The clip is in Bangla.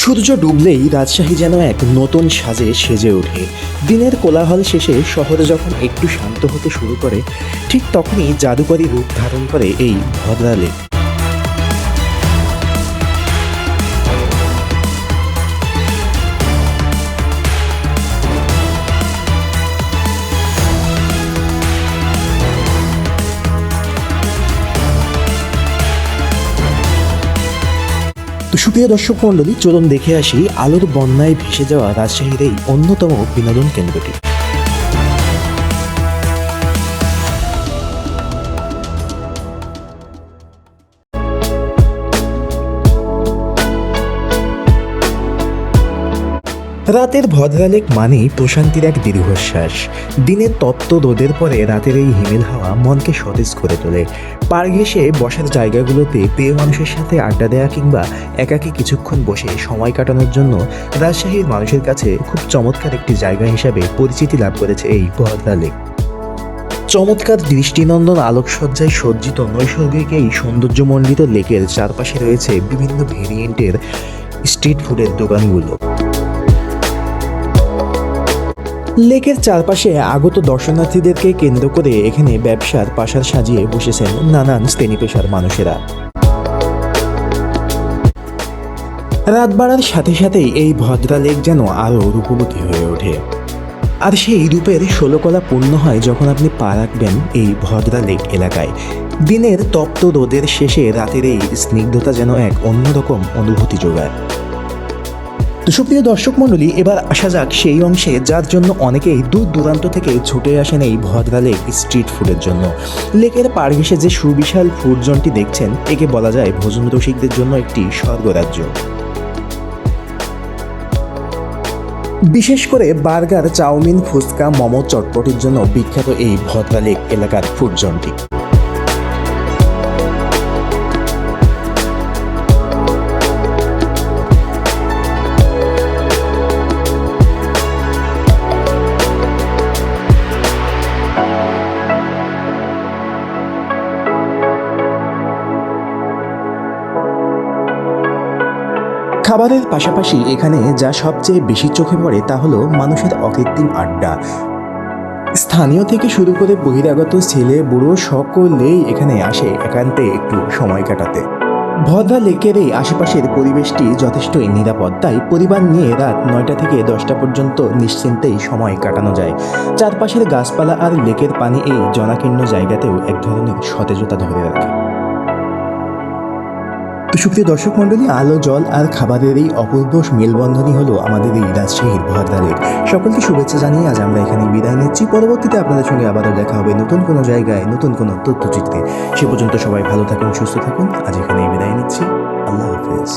সূর্য ডুবলেই রাজশাহী যেন এক নতুন সাজে সেজে ওঠে। দিনের কোলাহল শেষে শহরে যখন একটু শান্ত হতে শুরু করে, ঠিক তখনই জাদুকরী রূপ ধারণ করে এই ভদ্রা লেক। তো সুপ্রিয় দর্শক মণ্ডলী, চলুন দেখে আসি আলোর বন্যায় ভেসে যাওয়া রাজশাহীর এই অন্যতম বিনোদন কেন্দ্রটি। রাতের ভদ্রা লেক মানেই প্রশান্তির এক দীর্ঘশ্বাস। দিনের তপ্ত রোদের পরে রাতের এই হিমেল হাওয়া মনকে সতেজ করে তোলে। পার ঘেঁষে বসার জায়গাগুলোতে প্রিয় মানুষের সাথে আড্ডা দেওয়া কিংবা একাকী কিছুক্ষণ বসে সময় কাটানোর জন্য রাজশাহীর মানুষের কাছে খুব চমৎকার একটি জায়গা হিসাবে পরিচিতি লাভ করেছে এই ভদ্রা লেক। চমৎকার দৃষ্টিনন্দন আলোকসজ্জায় সজ্জিত নৈসর্গিক এই সৌন্দর্যমণ্ডিত লেকের চারপাশে রয়েছে বিভিন্ন ভেরিয়েন্টের স্ট্রিট ফুডের দোকানগুলো। লেকের চারপাশে আগত দর্শনার্থীদেরকে কেন্দ্র করে এখানে ব্যবসার পাশার সাজিয়ে বসেছেন নানান শ্রেণী পেশার মানুষেরা। রাত বাড়ার সাথে সাথেই এই ভদ্রা লেক যেন আরও রূপবতী হয়ে ওঠে। আর সেই রূপের ষোলকলা পূর্ণ হয় যখন আপনি পা রাখবেন এই ভদ্রা লেক এলাকায়। দিনের তপ্ত রোদের শেষে রাতের এই স্নিগ্ধতা যেন এক অন্যরকম অনুভূতি যোগায়। তো সুপ্রিয় দর্শক মণ্ডলী, এবার আসা যাক সেই অংশে যার জন্য অনেকেই দূর দূরান্ত থেকে ছুটে আসেন এই ভদ্রা লেক স্ট্রিট ফুডের জন্য। লেকের পাড় ঘেঁষে যে সুবিশাল ফুড জোনটি দেখছেন, একে বলা যায় ভোজন রসিকদের জন্য একটি স্বর্গরাজ্য। বিশেষ করে বার্গার, চাউমিন, ফুচকা, মোমো, চটপটির জন্য বিখ্যাত এই ভদ্রা লেক এলাকার ফুড জোনটি। খাবারের পাশাপাশি এখানে যা সবচেয়ে বেশি চোখে পড়ে তা হলো মানুষের অকৃত্রিম আড্ডা। স্থানীয় থেকে শুরু করে বহিরাগত ছেলে বুড়ো সকলেই এখানে আসে একান্তে একটু সময় কাটাতে। ভদ্রা লেকের এই আশেপাশের পরিবেশটি যথেষ্টই নিরাপদ, তাই পরিবার নিয়ে রাত 9টা থেকে 10টা পর্যন্ত নিশ্চিন্তেই সময় কাটানো যায়। চারপাশের গাছপালা আর লেকের পানি এই জনাকীর্ণ জায়গাতেও এক ধরনের সতেজতা ধরে রাখে। তো সুপ্রিয় দর্শক মণ্ডলী, আলো, জল আর খাবারের এই অপূর্ব মেলবন্ধনই হলো আমাদের এই রাজশাহীর ভদ্রা লেক। সকলকে শুভেচ্ছা জানিয়ে আজ আমরা এখানে বিদায় নিচ্ছি। পরবর্তীতে আপনাদের সঙ্গে আবারও দেখা হবে নতুন কোনো জায়গায়, নতুন কোনো তথ্যচিত্রে। সে পর্যন্ত সবাই ভালো থাকুন, সুস্থ থাকুন। আজ এখানে বিদায় নিচ্ছি। আল্লাহ হাফেজ।